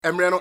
Emreno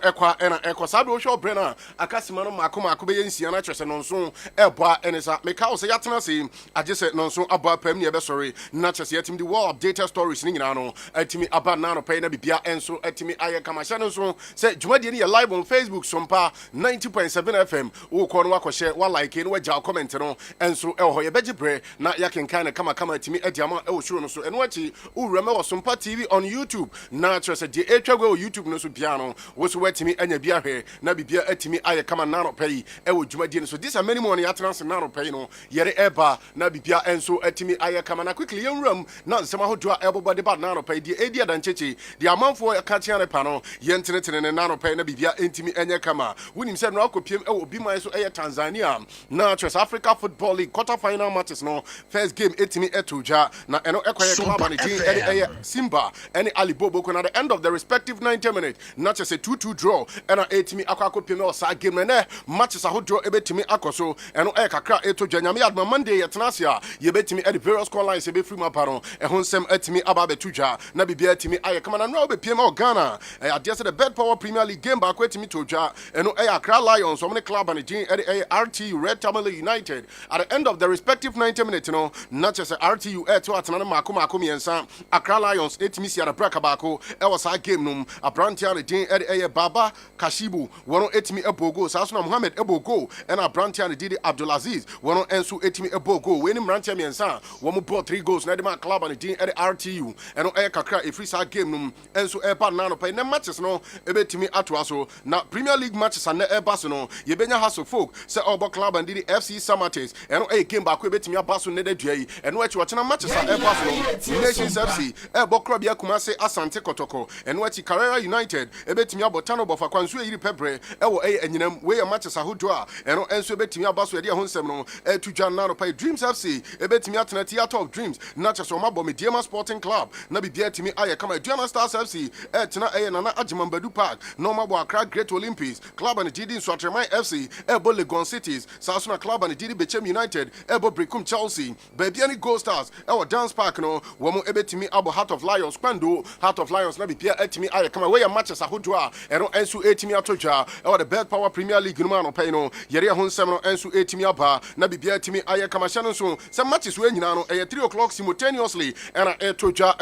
ekwa sabe wo hwe obrena akasima no mako be yensia na kyese no nso eboa enisa meka wo se yatena se agese no nso aba pam ne ebe sori na kyese yatim di world updated stories ni nyina no atimi aba na no pay na bibia enso atimi aye kamasha no nso se dwumadie ni live on Facebook Sompa 90.7 FM wo ko no wakɔhye wa like no wagya comment no enso ɛho ye begibre na yakenkan na kama atimi adiama ɛwo shuro no so eno achi uwurama wo Sompa TV on YouTube na kyese die etwagwe wo YouTube no so bia no woso watimi anya bia hwe na bibia atimi aye kama nano pay e wo dwumadie so this are many more ya trans nano pay no yere eba na bibia enso atimi aye kama na quickly yenwuram na nsema hodo a ebobode ba nano pay die edi adancheche die amanfo ya ka tia ne pa no yentenetene ne nano pay na bibia entimi anya kama wonim se no akopiem e wo bi man so eye Tanzania na West Africa Football League quarter final matches no first game etimi etoja na eno ekwaye club and eye Simba any Alibobo ko na the end of the respective 90 minutes na chese 2-2 draw and etimi akwako peme o sa game ne matches ahodo ebetimi akoso eno kakra etoja nyame adma Monday yetenasia yebetimi at the various call lines ebe free maparo ehonsem etimi aba betuja na bibia etimi aye kama na no be peme o Ghana adese the Bed Power Premier League game back etimi toja eno Accra Lions omne club and RTU Red Tamale United at the end of the respective 90 minutes no not just RTU to atana mako miensa Accra Lions etimi sia na braka bako e was a game num abrantia ne Baba Kashibu wono etimi ebogo Sasuna Mohammed ebogo and abrantia ne Didi Abdulaziz wono ensu etimi ebogo weni mrantia miensa womo bought 3 goals na the club and RTU eno kakra e free sa game num ensu eba nano pay na matches no ebetimi atoaso na Premier League matches and eba so no yebenya haso folk se obo club and the FC Samates eno game back ebetimi abaso ne dadua eno echi wachena matches and eba so Nations FC ebo club ya Kumase Asante Kotoko eno echi Carrera United ebetimi abotano bofa kwanso yiri pebre ewo enyinam we matches ahodo a eno enso ebetimi abaso ede honsem no etudwa na no pay Dreams FC ebetimi atena theater of dreams na cheso mabo Mediema Sporting Club na bibia etimi aye kama Aduana Stars FC etena nana Ajimambadu Park no mabo Accra Great Olympics club and GD Swatreman FC ebo Legon Cities Sasuna club and GD Bechem United ebo Brekum Chelsea Babiani Gold Stars ewo Dance Park no womo ebetimi abo Heart of Lions Kwando Heart of Lions na bibia etimi aye kama we matches ahodo a eno ensu etimi atoja the Bed Power Premier League no man pay no yere honsem no ensu etimi aba na bibia etimi aye kama hye no so some matches we nyina no 3 o'clock simultaneously and etoja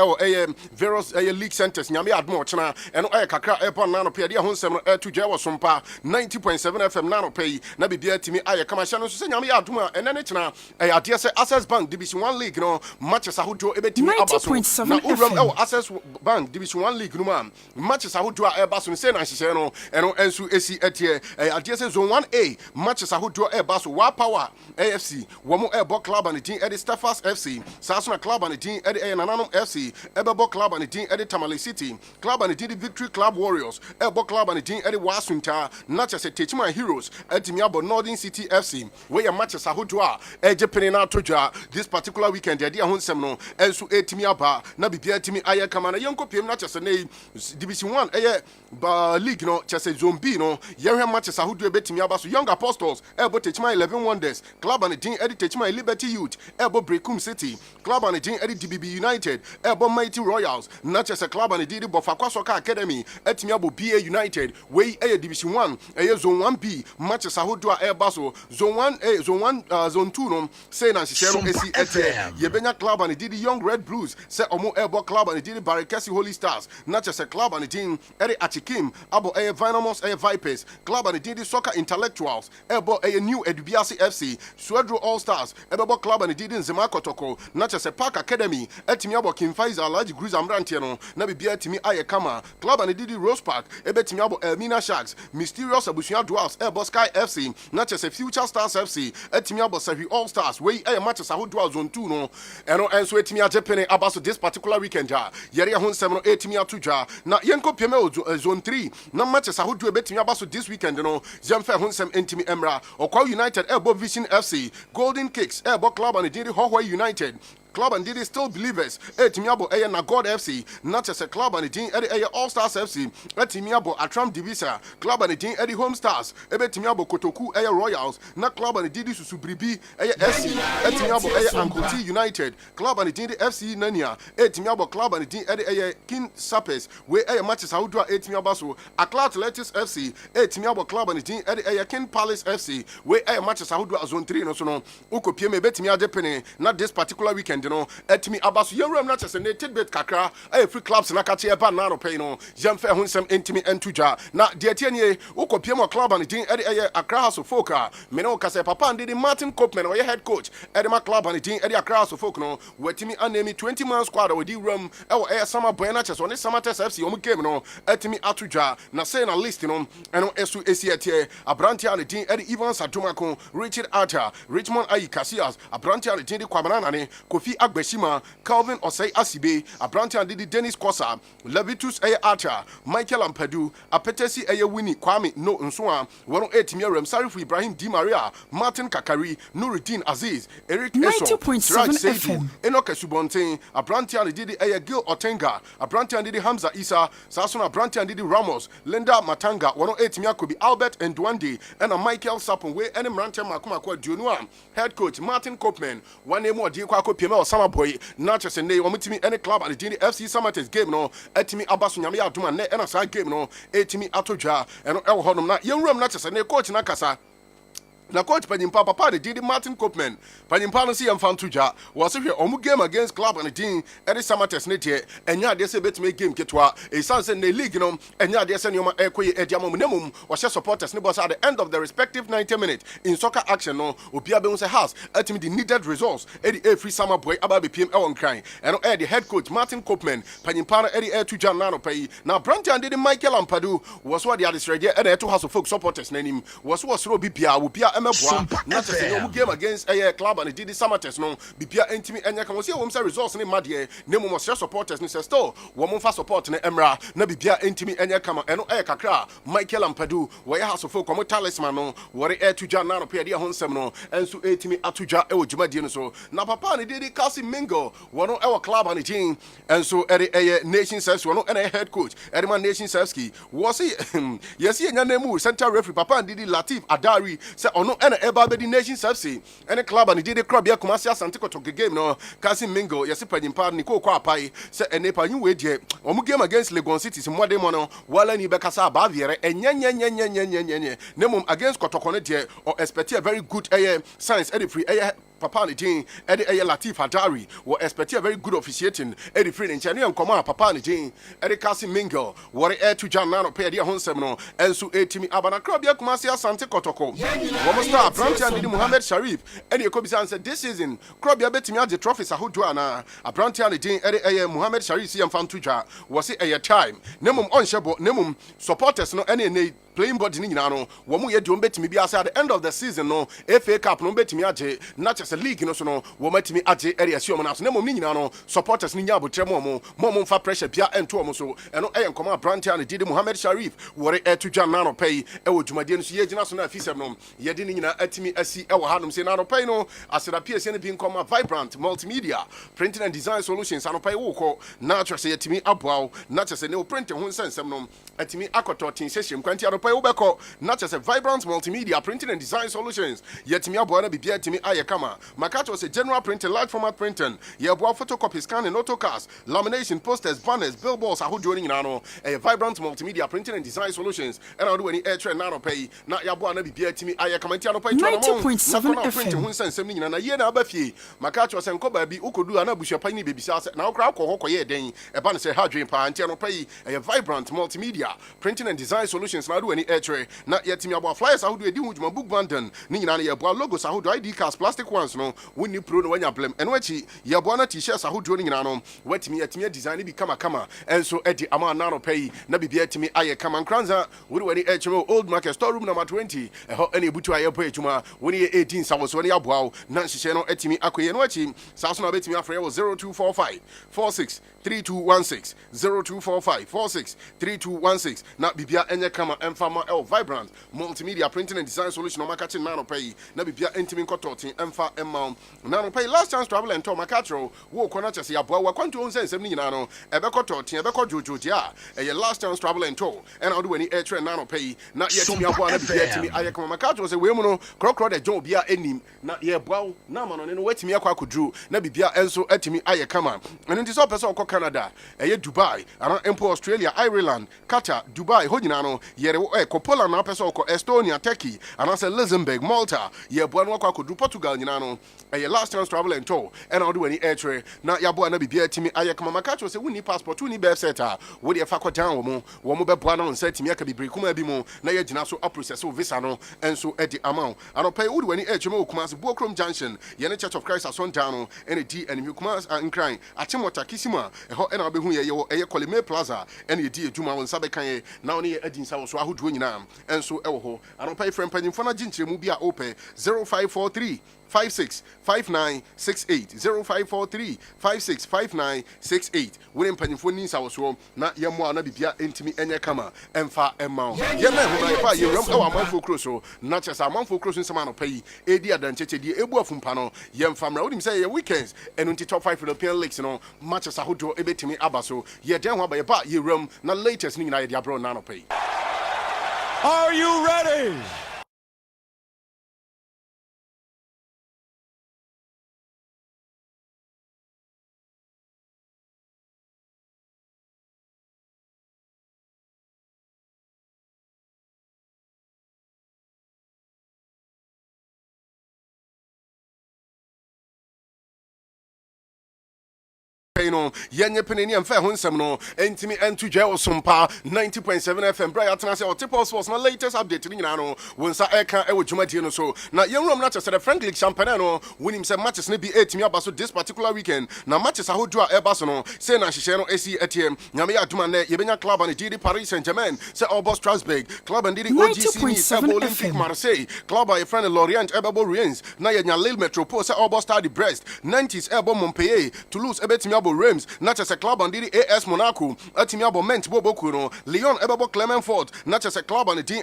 various league centers nyame admo chena eno kakra airport nano pay yere honsem no etoja wo Sompa 90.7 FM nano pay na bibia etimi aye kama hye no so nyame admo a enene chena ade se Access Bank Division 1 League no matches ahodo ebetimi aba so na uram Access Bank Division 1 League no man matches ahodo eba so se na hye no eno ensu esi etie adese zone 1A matches ahodo eba so wa power AFC womo ebo club and team edi Stephens FC Sasuna club and team edi Nananom FC ebebo club and team edi Tamale City club and team Victory Club Warriors ebo club and team edi Wasunta matches Techima Heroes etimi abo Northern City FC where matches ahodo a ejepene na toja this particular weekend edi ahonsem no ensu etimi aba na bibia etimi aye kama na yenko piem na chese ne Division 1 ba league no chese zone B no yehwe matches ahodo ebetimi aba so Young Apostles ebo Techima 11 Wonders club and team edi Techima Liberty Youth ebo Brekum City club and team edi DBB United ebo Mighty Royals na chese club and team Bofakwa Soccer Academy etimi abo BA United we Division 1 zone 1B matches ahodo a eba so zone 1A zone 1 zone 2 no say na hye no esi ete yebenya club and team Young Red Blues say omo ebo club and team Barikesi Holy Stars na chese club and team edi Achikim abo Vinamos Vipers club and team Soccer Intellectuals ebo new Edubiasi FC Swedro All Stars ebo club and team Nzema Kotoko na chese Park Academy etimi abo King Faisal Alhaji Gruza Amrantie no na bibia etimi aye kama club and team Rose Park ebetimi abo Elmina Sharks Mysterious Abusuan Dwarfs ebo Sky FC na chese Future Stars FC etimi abo Savi All Stars we matches ahodo zone 2 no eno enso etimi ajepene abaso this particular weekend ja yere honsem no etimi atoja na yenko peme zone 3 na matches ahodo ebetimi abaso this weekend no zemfe honsem entimi emra Okwa United ebo Vision FC Golden Kicks ebo club and Hohwa United club and did still believers etimi abo na God FC not just a club and din All Stars FC etimi abo Atram Divisa club and din Home Stars ebetimi abo Kotoku Royals na club and did Susubribi FC etimi abo Ankoti United club and din FC Nania etimi abo club and din King Sappers we matches Audra etimi abaso Akla Athletics FC etimi abo club and din King Palace FC we matches Audra zone 3 no so no ukopie me betimi adepene na this particular weekend no etimi abaso yewram na chese ne tidbit kakra free clubs na kache eba na no pay no yemfa ho nsem entimi entuja na de atienie ukopie mo club and din Accra House of Folk me no kase papa ndi Martin Copeman we head coach ma club and din Accra House of Folk no wetimi anemi 20-man squad we di ram summer boy na chese one summer test FC omu game no etimi atuja na say na list no eno esu esietie abrantia and din Ivan Sadomako Richard Arthur Richmond Ayi Casillas abrantia and din Kwabana ne Kofi Agbeshima Calvin Osei Asibe abrantia and din Dennis Kosa Levitus Arthur Michael Ampadu Apetesi Winnie Kwame no nsoa wono etimi Sarifu Ibrahim Di Maria Martin Kakari Nuruddin Aziz Eric Eso Raj Seidu Enoke Subonten abrantia and din Gil Otenga abrantia and din Hamza Isa Sasuna abrantia and din Ramos Linda Matanga wono etimi Akobi Albert Ndwandi and Michael Sapon we any Mrantia Makuma kwa Dionua head coach Martin Copeman one name more die kwa kopie me Osama boy na chese ne omutimi any club and the FC Samates game no etimi abaso nyame aduma ne na sa game no etimi atodwa eno ewo honom na yenwuram na chese ne coach na kasa na coach Panyimpa papa de did Martin Copeman Panyimpa no see am fan tuja was hwe omu game against club and team edi Samates ne tie enya de se betime game ketwa e sanse ne league no enya de se nyoma ekoye ediamom nemum wo hye supporters ne boss at the end of the respective 90 minutes in soccer action no obia be say house etimi the needed results edi free summer boy aba be pm e won kran eno the head coach Martin Copeman Panyimpa no edi tuja na no pay na branch and did Michael Ampadu was what the adistredia and to house of folk supporters nanim was ro bibia wo bia emeboa na say no game against club and did Samates no bibia entimi enya kan say wo say results ne made ne mo supporters ne say still wo mo fa support ne emra na bibia entimi enya kama eno kakra Michael Ampadu wo ya house of folk mo talisman no wo re tuja na no pe de ho nsem no enso etimi atuja e wo dwumadie no so na papa ne did Kasi Mingo wo no e club and team enso nation service wo no head coach man nation service wo say yes enya na mu center referee papa did Latif Adari say ono ena eba be di nation service any club and did club ya Kumasi Asante Kotoko game no Kasi Mingo yes Panyimpa ni ko apai say enepa nyu we die omu game against Legon City simode mo no wala ni be kasa ba viere enyenyenyenyenyenyenyenye nemum against Kotoko ne die or expect a very good science edit free papa ni din Latif Adari wo expect a very good officiating edit free nchane nkoma papa ni din Kasi Mingo wo to Jan na no pe de ho nsem no enso etimi abana club ya Kumasi Asante Kotoko wo star branch and di Mohammed Sharif and Ekobisa said this season club ya betimi age trophies ahodo ana branch and din Mohammed Sharif si amfam tuja was it a time nemum onshebo nemum supporters no any playing body ni nyina no wo mu ye de betimi bi ase at the end of the season no FA Cup no betimi age not just a league no so no wo matimi age area si o na so nemum ni nyina no supporters ni nya abotre mo fa pressure bia ento mo so eno nkoma branch and di Mohammed Sharif wo re to Jan na no pay e wo dwumadie no so ye gina so na afisem no ye de ni nyina atimi asi e wo hanom se na no pay no aseda PSN ne bi nkoma Vibrant Multimedia Printing and Design Solutions ano pay wo ko na twese yetimi aboaw na twese ne print ho nsensem no atimi akoto tin session kwanti ano pay wo beko na twese Vibrant Multimedia Printing and Design Solutions yetimi aboa na bibia atimi ayekama makato se general printing large format printing ye aboa photocopy scanning autocast lamination posters banners billboards ahodo ni nyina no Vibrant Multimedia Printing and Design Solutions and I do any air train na no pay na ya aboa na bibia atimi ayekama ti ano pay 90.7 FM ho nsensem ni nyina na ye na abafie makato se nkoba bi ukodu ana busuapan ni bebisa se na okra akọ ye den e ba ne se hadwen pa anti ano pay Vibrant Multimedia Printing and Design Solutions na do any air train na yetimi aboa flyers ahodo edi hujuma book bandan ni nyina na ye aboa logos ahodo ID cards plastic ones no woni pro no wanya blem eno achi ye aboa na t-shirts ahodo ni nyina no wetimi yetimi design bi kama enso edi ama na no pay na bibia yetimi aye kama nkranza woni wani HMO Old Market Store Room number 20 eho ene butu aye boy ejuma woni 18 sawo so ne aboa na nhihye no etimi akoye no achi saso na betimi afre 0245 46 3216 0245 46 3216 na bibia enye kama emfa Fama Vibrant Multimedia Printing and Design Solution on Makachi Nano Pay, Nabibia Intimate Cotorting, Emfa Emma, Nano Pay, Last Chance Travel and Tom Macatro, Wo Conatas Yabua, Quantum Sense, Nano, Ebeko Torting, Ebeko Jujuja, a Last Chance Travel and Tow, and I'll do any air train Nano Pay, not yet to me, Ayakama Macatro, say, Women, Crocro, the Joe Bia Enim, not yet Bow, Naman, and wait me a quack drew, Nabibia Enso Etimi Ayakama, and it is up as all Canada, a Dubai, and Empo Australia, Ireland, Qatar, Dubai, Hodinano, Yere Copola, Napeso, Estonia, Turkey, and I said Luxembourg, Malta, Yebuan could do Portugal, Yano, a last chance travel and tow, and I'll do any air tray. Now Yabu and Bia Timmy Ayakama Makacho say we need passport, we need bear setter, with your Fako down, Womo Buano and said to me, I can be Bricuma Bimo, Naya Jinaso Aprocess, so Visano, and so Eddie Amount. I don't pay wood when he edge Kumas, Bokrom Junction, Yana Church of Christ, Asontano, and a D and Mukumas and crying, Achimota Kissima, a hot and I'll be a Colime Plaza, and a dear Juma and Sabekanye, now near Edin South, who doing now, and so Elho. I don't pay friend Penny Fana Jinche Mubia Ope 0543 565968 0543 565968. William Pennyphone our swam, not Yamwana Bibia Intimi Enya Kama, Emfa Emma. Yemen, who I you rum our Manfo Crusoe, not as a Manfo Crusoe in Samano Pay, Edia Danche, the Ebu from Pano, Yam Famra, would him say weekends, and until top 5 European lakes, much as a hood to Ebetimi Abaso, ye damn by a part ye rum, not latest Nina Diabro Nano Pay. Are you ready? Yenye Penny and Fair Hunsam, Entimi and to Jail Sompa 90.7 FM. Brian Tanasi or Tipos was my latest update in Nano. Once I can't ever Jumatino so. Now, young Rom not just a Frank Champano, winning some matches, maybe 8 me about this particular weekend. Now, matches I would draw a Basono, Sena Shishano AC ATM, Yamia Dumane, Yebena Club and the GD Paris Saint Germain, Sir Albert Strasbourg, Club and the OGC, Olympic Marseille, Club by a friend Lorient, Ebabo Riens, Naya Lille Metropole, Sir Albert Stadi Brest, 90s Ebo Montpellier, Toulouse Ebetimiabo Reims, not as a club on the AS Monaco, Atimiabo Ment Bobokuno, Lyon Ebabo Clement Fort, not as a club on the Dean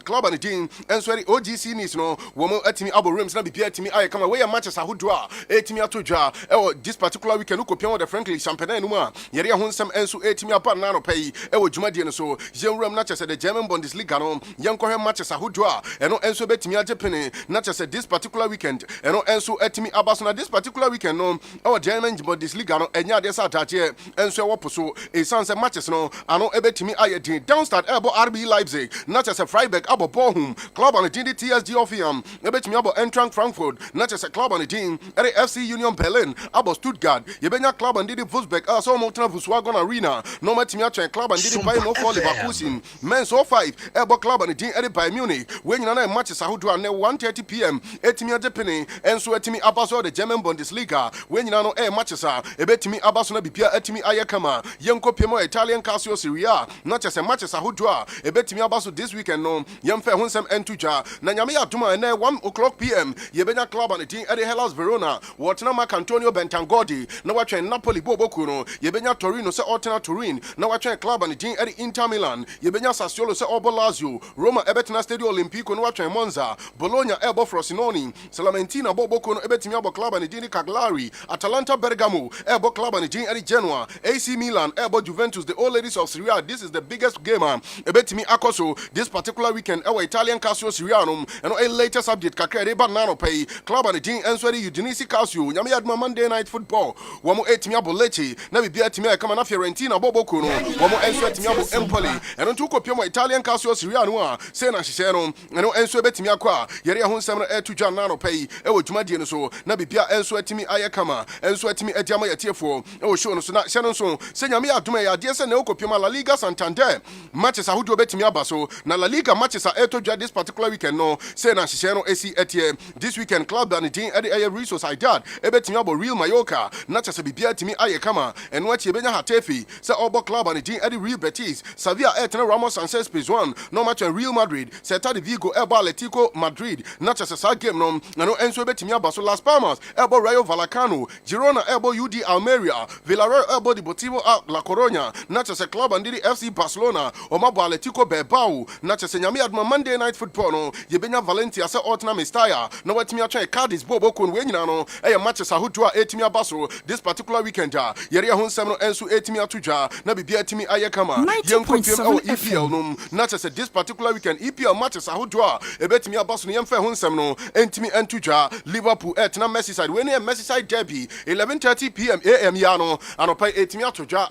Club on the Dean, and so OGC Nisno, Womo Atimiabo Reims, not be Pietimi, I come away a matches a Hudra, Etimia Tuja, this particular weekend, look up the Frankly Champagne Numa, Yeria Hunsam and so Etimia Panano Pay, Ewo Jumadian so, Jerum not as the German Bundesliga, Yanko matches a Hudra, and no Enso Betimia Japan, not as this particular weekend, and no Enso Etimi Abasona this particular weekend, no, our German Bundesliga. Enya de Satache, and so Waposo, a Sansa matches no, I know Ebetimi Ayati, downstart Ebo RB Leipzig, not as a Freiburg Abo Bohum, club on the TSG Offium, Ebetimi Abo Eintracht Frankfurt, not as a club on the team, at the FC Union Berlin, Abo Stuttgart, Yebenya club on Didi Wolfsburg, also Montana Volkswagen Arena, no Matimiacha club on Didi Bayern for Leverkusen, Men's 05, Ebo club on the team at Bayern Munich, when you know matches are who 1:30 p.m., Etimia Japan, and so Etimi Abaso, the German Bundesliga, when you know matches are, Ebetimi Abasona Bipia Etimi Ayakama, Yanko Pemo Italian Casio Syria, not just a matches a Hudra, Ebetimi Abaso this weekend, no, Yamfe Hunsam and Tuja, Nanyamia Tuma and 1:00 p.m., Yebena Club on the team at the Hellas Verona, Watanamak Antonio Bentangodi, now I train Napoli Bobokuno, Yebena Torino, Se Otena Turin, now I train club on the team at the Inter Milan, Yebena Sassuolo, Se Obo Lazio, Roma Ebetna Stadio Olimpico, no I train Monza, Bologna Ebo Frosinone, Salamentina Bobokuno, Ebetimi Abo Club on the Dini Cagliari, Atalanta Bergamo, Ebo Club on the Jean Eddie Genoa, AC Milan, Ebo Juventus, the old ladies of Syria. This is the biggest game. Ebetimi Akoso this particular weekend. Our Italian Casio Syrianum and a latest update. Kakere Banano Pay Club on the Jean and Swedi Udinese Casio. Yami Adma Monday Night Football. Wamo Etimiabo Lecce. Nabi Biatimia Kamana Fiorentina Bobo Kuno. Wamo Enso Etimiabo Empoli. And on Tuko Piamo Italian Casio Syrianua. Sena Shishano. And Enso Betimia Qua. Yeria Hunsamana Air to Janano Pay. Ewo Jumadian so. Nabi Bia Enso Etimi Ayakama. Enso Etimi Etiama Yatiafo. Oh, sure, so not Shannon so. Senyami Aduma, dear Sen Okopima La Liga Santander. Matches are who do bet me abaso. Na La Liga matches are Etoja this particular weekend. No, Sena Shishano AC Etie. This weekend club and the team at the resource I did. Ebetimiabo Real Mallorca. Not just a BBA to me Ayakama. And what Yebena Hatefi. Say Obo Club and the team at the Real Betis. Sevilla Etna Ramos Sanchez Pizjuan. No match in Real Madrid. Celta de Vigo Eba Atletico Madrid. Not just a side game. No Enso Betimiabaso Las Palmas. Ebo Rayo Vallecano. Girona Ebo UD Almeria, Villarreal elbow Deportivo La Coruña, not just a club and the FC Barcelona, or Mabo Atletico Bilbao, not just a Nyami Adma Monday Night Football, no, Yebenya Valencia, Sa Otna Mestaya, no what me a try Cadiz Bobo Kun Wenano, a matches a Hudua Etimia Basso, this particular weekend, Yeria Hun Semno Ensu Etimia Tuja, Nabi Biatimi Ayakama, Young Confirm EPL, no, not just this particular weekend, EPL matches a Hudua, a Betimia Basso, Yamfa Hun Semno, Entimi Entuja, Liverpool Etna Merseyside, when a Merseyside Derby, 11:30 p.m. AM Yano, and Opai Etimia Tuja,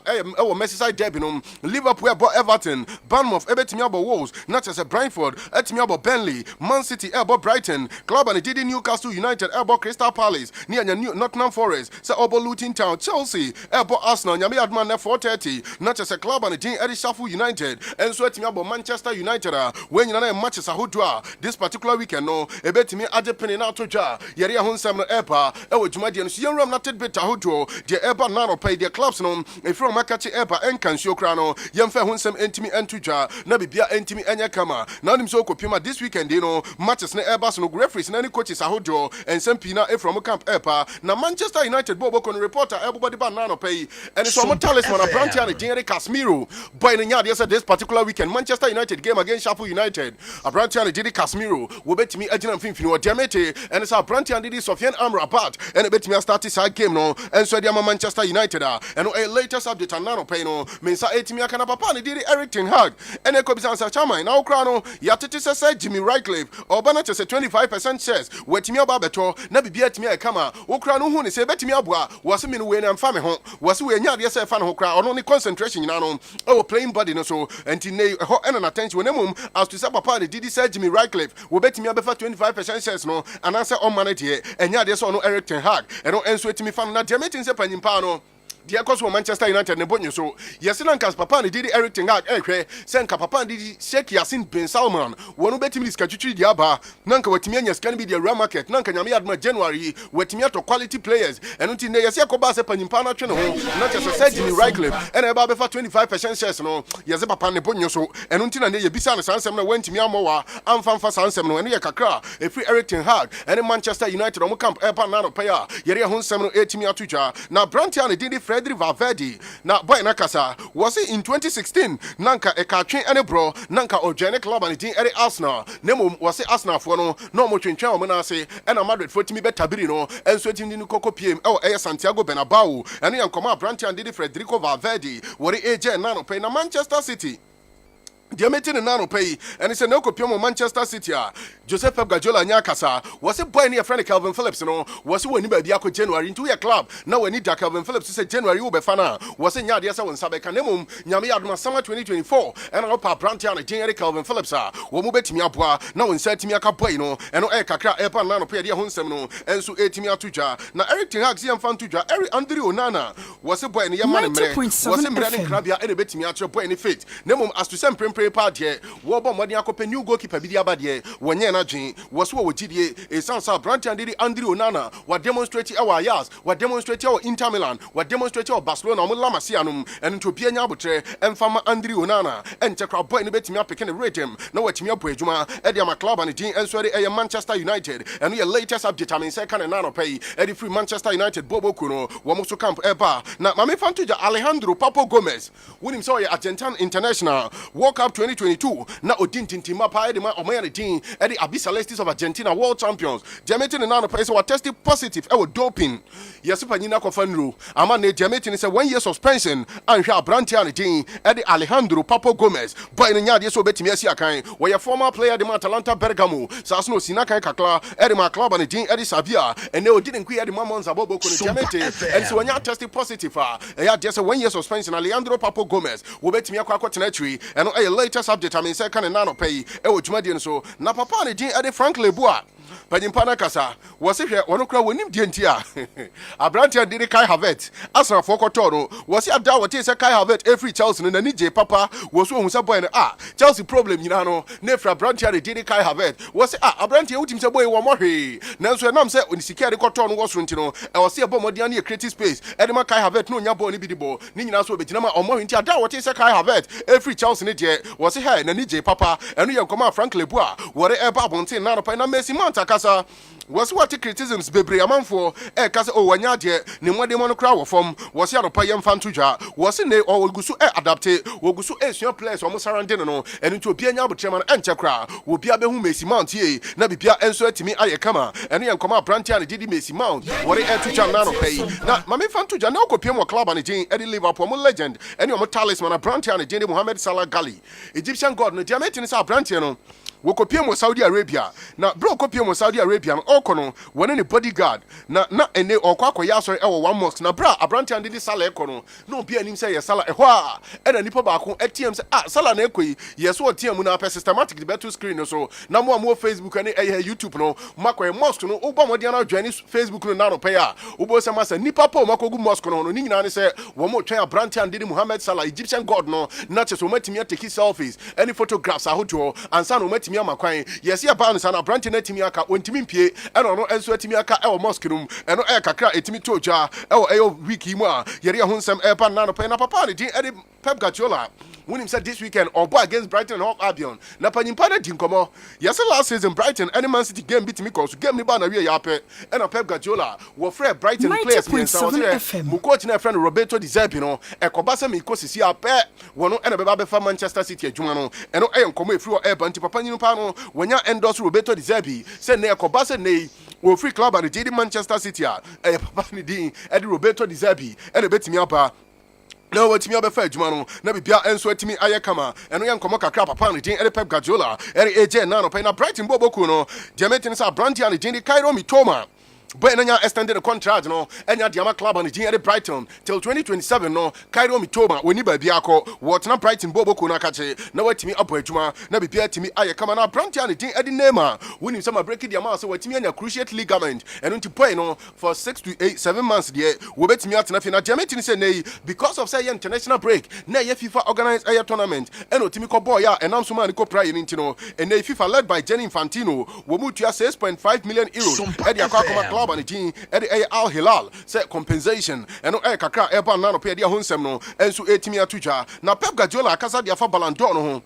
Merseyside Derby, Liverpool about Everton, Bournemouth, Ebetimia Wolves, not just a Brentford, Etimia Burnley, Man City, Elbow Brighton, Club and Didi Newcastle United, Elbow Crystal Palace, near Nottingham Forest, Sir Obo Luton Town, Chelsea, Elbow Arsenal, Yami Adman 4:30, not just a Club and Dean Eddie Sheffield United, and so Etimia Manchester United, when you know matches are Hudua, this particular weekend, no, Ebetimi Adepeni Natuja, Yeria Hunsam Epa, Ewo Jumadian, Sierra Nated Beta Hudo, the Eba Nano pay their clubs, no, if from Makachi Epa and Kansiokrano, Yamfa Hunsam Entimi Entuja, Nabibia Entimi Enyakama, Nadim Soko Pima this weekend, you know, matches ne Ebas no referees, and any coaches are Hudo, and Sempina from Camp Epa, now Manchester United Bobo con reporter, everybody banana pay, and it's from talisman, a Brantian, Jerry Casemiro, by the yard, this particular weekend, Manchester United game against Sheffield United, a Brantian, Jerry Casemiro, will bet me Ajin and Finfino, Demete, and it's our Brantian, Didi Sofian Amrabat, and a bet me a start this game, no, and so they are Manchester United, and a latest update on Nano Pano, Mensa Etimia Canapapani, Didi Eric Ten Hag, and a Cobisan Chama, now Crono, Yatitisa said Jimmy Ratcliffe, or Banach said 25% shares, Wetimia Babeto, Nabi Biatimia Kama, Okrano Huni, say Betimia Bua, was a min when I'm family home, was we not yes, a fan who cry on only concentration, you know, oh, playing body, no so, and Tine, and attention when as to Sapapa, Didi said Jimmy Ratcliffe, will bet me up for 25% shares, no, and answer on money, and yeah, there's no Eric Ten Hag, and no answer to me fan, not Jamatin Sepanimpano. The course for Manchester United and Bonyo so Yasinankas Papa did Eric Ten Hag Senka Papa did Sheikh Yasin bin Salman one bet him this Kachuchi Diaba Nanka Watimians can be the real market Nanka Yami Adma January Watimia to quality players and until Yasako Basa Panimpana Channel not just a said Jimmy Ratcliffe and about for 25% shares no Yazapa Bonyo so and until Yabisa Sansam went to Miamoa and Fanfa Sansam and Yakakra a free Eric Ten Hag and Manchester United on camp Epa Nano Paya Yeria Hunsam 18 Tuja now Brantian did Frederick Valverde na boy nakasa was it in 2016 nanka ekatwen ene bro nanka ojene club and team ere Arsenal nemo was it Arsenal for no mo twentwen o na ase ena Madrid for timi betabiri no enso timi ni koko pm e Santiago Bernabeu ene yankoma Brantian did Federico Valverde wori AJ na no pay na Manchester City Diamete and Nano pay, and it's a no copium Manchester City. Joseph Guardiola Nyakasa was a boy near friend Calvin Phillips, no, was when Biako January into your club. Now we need Calvin Phillips to say January Ubefana was in Yadia when Sabekanum, Yami Adma Summer 2024, and our Brantian January Calvin Phillips are Womubet Miapua, now in Setimiaka Bueno, and Ekaka Epa Nano Pay Hunsemno, and so Etimia Tuja. Now Eric Tihaxian Fantuja, Eric Andrew Nana was a boy in Yaman, was a Brandon Crabia, and a Betimiacho boy in fit. Nemo as to some part here, Wobom Wadiako new goalkeeper Bidia when Yana was what GDA, a Sansa Brantian did Andrew Nana, what demonstrated our Yas, what demonstrated our Inter Milan, what demonstrated our Barcelona, Lamasianum, and to Piana Butre, and Farmer Andrew Nana, and Chakra boy in the Betimia picking a rating, no what Timia Pejuma, Ediama Club and the Jean and Swery a Manchester United, and we latest update I mean second and nano pay, Eddie Free Manchester United, Bobo Kuno, Wamosu Camp Eba, now Mami Fantuja Alejandro Papo Gomez, William Sawyer Argentine International, World Cup 2022, now Odin Tintimapa, Edema Omani Dean, Eddie Abyss Celestis of Argentina World Champions, Jametin and Nano Pay, were tested positive, doping. Yes, Panina Kofanru, Amane Jametin is a 1 year suspension, and Sha Brantian Dean, Eddie Alejandro Papo Gomez, by the Yard, yes, Betimia Kai, where your former player, the Atalanta Bergamo, Sasno Sinaka Kakla, Eddie Maclub and Dean, Eddie Savia, and they didn't queer the Mamons about Jamete, and so when you tested positive, I had just a 1 year suspension, Alejandro Papo Gomez, will bet me a quacquatinetry, and a latest update, I mean, second and nano pay, Jumadian so, Napapa, Dean, Eddie Frank Lebois. Panimpana Kasa was if one crowd with him Dientia. A Brantia did a Kai Havet. Asra Focotono was it a doubt what is a Kai Havet every Chelsea and a Nije Papa was one who's a boy and Chelsea problem, you know. Nefra Brantia did a Kai Havet was a Brantia with himself boy one more. Nanso Nam said when he carried cotton was Runtino, I was here Bomodiani creative space. Edema Kai Havet no Yabo Nibidibo, Nina so Betinama or more into a doubt what is a Kai Havet every Chelsea Nije was a hair and a Nije Papa and we have come out Frank Lebois, whatever Bonte, not a Messi Manta. Kasa was what criticisms bebre amanfo e ka se o wanya de ne modem no kra wo fom wo se adopa yem fantoja wo se ne o gusu adapte wo gusu sua players o mo surrounding no eni to obi anya abotrema no enche kra wo bia be hu Messi Mount ye na bibia enso atimi aye kama eni enkoma brantia ne didi Messi Mount wo re etuja na no pay na mame fantoja na okopiem wo club ne gin edi Liverpool mo legend eni o mo talisman brantia ne gin Mohamed Salah Gali Egyptian god no diameti sa brantia no wokopiem wo Saudi Arabia na bro kopiem wo Saudi Arabia no okono wone ne bodyguard na ene okwakoya asori e wo one mosque na bra abranti ande di Salah ekono no obi anim say ye Salah ehwa e na nipa ba ko etiem say Salah na ekoyi yeso otiem na per systematic the battle screen no so na mo Facebook ane YouTube no makoye mosque no obo mo dia na join Facebook no na no pay a obo say masa nipa pa makogu mosque no ni nyina ne say wo mo twen abranti ande di Mohamed Salah Egyptian god no na che so matimi take selfies any photographs ahoto ansa no matimi amakwan yes ya ban sana branch na timi aka ontimi mpie eno no enso atimi aka e wo mosque num eno e kakra etimi toja e wo eyo week mu a yere ho nsem e pa na no pe na papa ne din e Pep Guardiola when him said this weekend or boy against Brighton and Hove Albion na panyimpa na dinkomo yes last season Brighton any Man City game beat me cause game ni ba na we ya pe and Pep Guardiola wo frɛ Brighton players me say mo coach na friend Roberto Di Zerbi no e koba se me ko sisi ape wono ena be ba be fa Manchester City adwuma no eno e nkomo efiri o e ba nti papa nyimpa no wonya endorse Roberto Di Zerbi se na e koba se nei wo free club and JD Manchester City a e papa ni din e di Roberto Di Zerbi e na betimi aba na watimi abefa adwuma no na bibia enso atimi aye kama eno ye nkomo kakra papa ne din Pep Guardiola AJ na no pe na Brighton boboku no diameti sa brantia ne din Cairo Mitoma boy nanya extended the contract no enya diama club on the gin Brighton till 2027 no Cairo Mitoma woni ba bia akọ what na Brighton boboku na kache na watimi apo adwuma na bibia timi aye kama na brantia ne din Neymar woni some break the amount so watimi anya cruciate ligament eno nti boy no for 6 to 7 months there we betimi atena fi na diameti say nay because of say international break na ye FIFA organize a tournament eno timi ko boy ya enam so man ko pray nti no and FIFA led by Gianni Infantino wo mutua 6.5 million euros e dia akọ and the Al Hilal say compensation and kakra eba na no pe dia honsem no enso etimi atuja na Pep Guardiola akasa dia fa Ballon d'Or no ho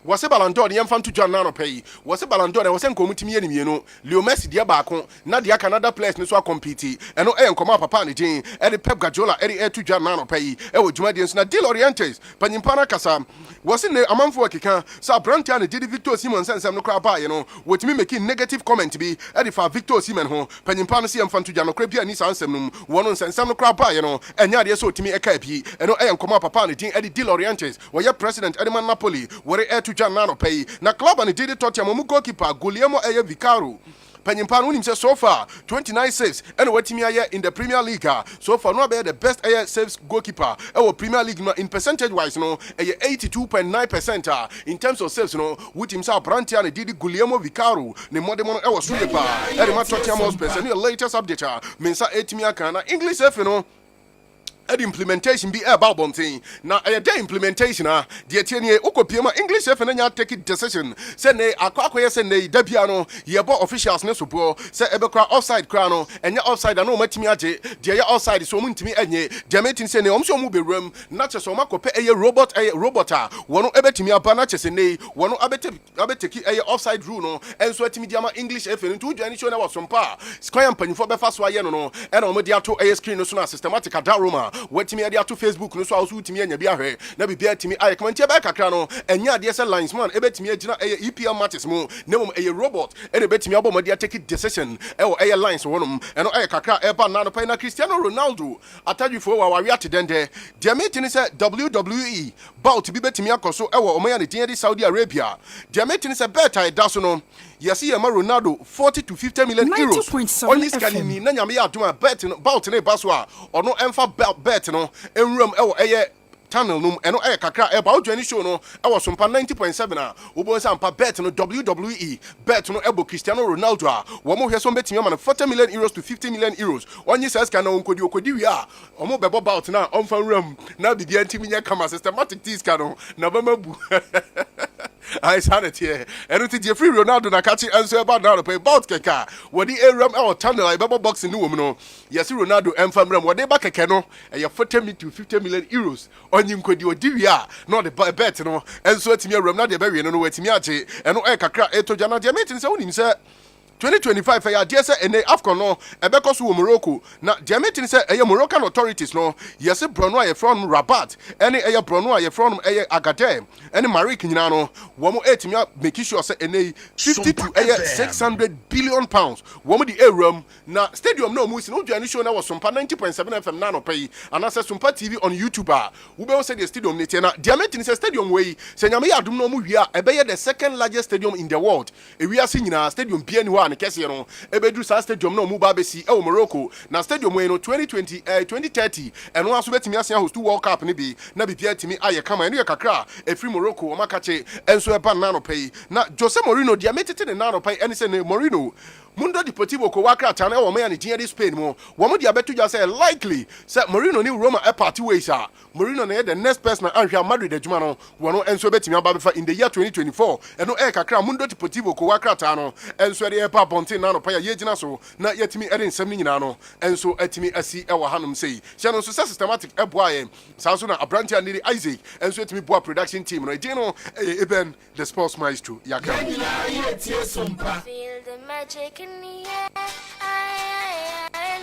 wase Ballon d'Or yem fan tuja na no pe wase Ballon d'Or wase nkomutimi ye nimienu Leo Messi dia ba ko na dia Canada players ni so compete eno nkoma papa ne din Pep Guardiola tuja na no pe e wo djuma de na deal orientes panyimpa na kasa wase ne amanfo akeka sa brantia ne didi Victor Simon sensem no kra ba ye no wotimi make negative comment bi fa Victor Simon ho panyimpa no se yem fan tuja no kra bia ni sansem num wono sensem no kra ba ye no enya de so otimi eka bi eno nkoma papa ne din deal orientes wo ye president Man Napoli wore Janano pay na club and did Tottenham goalkeeper Guglielmo Vicaro panyimpa no nim say so far 29 saves and watimi aye in the Premier League so far no be the best saves goalkeeper Premier League no in percentage wise no 82.9% in terms of saves no with himself brantia and did Guglielmo Vicaro ne modem no so le ba e ma Tottenham Hotspur and the latest update mensa etimi aka na English FA no the implementation be about bonting now a day implementation the tienie ukopiema English FA na take decision say ne akwakoye say ne dabiano ye bo officials ne so say ebekra offside kra no enye offside na matimi age de ye offside so muntimi enye de metin say ne omso mu be ram na che so makope eye robot wono ebetimi aba na che say ne wono abeteki eye offside rule no enso atimi diama English FA ntu dwani show na wasompa square mpanifo befa so aye no no e na omodi ato eye screen no so na systematic adaroma watimi ade ato Facebook no so also utimi anya bia hwe na bibia timi aye komantie ba kakra no enya ade se linesman ebetimi agina eye EPL matches mu nemum eye robot ene betimi abomodi take decision eye lines wonum eno eye kakra eba na no pa na Cristiano Ronaldo atadwifo wa wawe atedende de meeting se WWE bout bi betimi akoso omoya ne tin Saudi Arabia de meeting se beta daso no yesi yema Ronaldo 40 to 50 million euros only scanning na nyame ya adoma bet no bout ne baso a ono emfa bet no enwram eye channel num eno kakra ba odwani show no Sompa 90.7 a obo sampa bet no WWE bet no Cristiano Ronaldo a wo mo hwe so betimi ama no 40 million euros to 50 million euros onye says kana okodi wi a omo bebo bout na omfa nwram na bibia ntimi nya kama systematic this kano na ba mabu I sanity eno ti free Ronaldo na kachi answer about now pay bout keka wodi eram channel I bebo boxing no wo no yes Ronaldo emfa nwram wodi ba keke no 40 to 50 million euros onye nkodi odi a no the bet no enso atimi awram na de be we no watimi ache eno kakra etoja na de metin se wonim se 2025 ya deɛ sɛ ene afcon no ɛbɛkɔ so wɔ Morocco na deɛ metini sɛ ɛyɛ Moroccan authorities no yɛse brɔno a yɛfrɛ no Rabat ɛne ɛyɛ brɔno a yɛfrɛ no ɛyɛ Agadir ɛne Marik nyinaa no wɔn etimi make sure sɛ ene 50 to ɛyɛ 600 billion pounds wɔn de ewram na stadium na ɔmo si no dwane show na wɔ Sompa 90.7 FM na no pay anase Sompa TV on YouTube a wobɛwo sɛ the stadium ne tie na deɛ metini sɛ stadium wei sɛ nyame yɛ adom na ɔmo wie a ɛbɛyɛ the second largest stadium in the world ewiase nyinaa stadium bia ni hɔ a ne kɛseɛ no ɛbɛduru saa stadium na ɔmo ba bɛsi ɛwɔ Morocco na stadium wei no 2030 ɛno aso bɛtumi asen host World Cup ne bi na bibia timi ayɛ kama ɛno yɛ kakra ɛfiri Morocco ɔma kache ɛnso ɛba nano pay na Jose Mourinho deɛ metete ne nano pay ɛne sɛ ne Mourinho Mundo Deportivo ko wakra tane wo me ne di Spain mo wo mo dia betu ja say likely say Mourinho ni Roma e party ways a Mourinho na the next person anhwa Madrid adwuma no wo no enso betimi aba befa in the year 2024 eno e kakra Mundo Deportivo ko wakra ta no enso de e pa bonten na no pa ye gina so na yetimi ere nsem ni nyina no enso atimi asi e wo hanom sei hye no so systematic e boa ye sa so na Abrantia ni Isaac enso atimi boa production team no e din no Eben the sports maestro yaka Feel the magic in the air.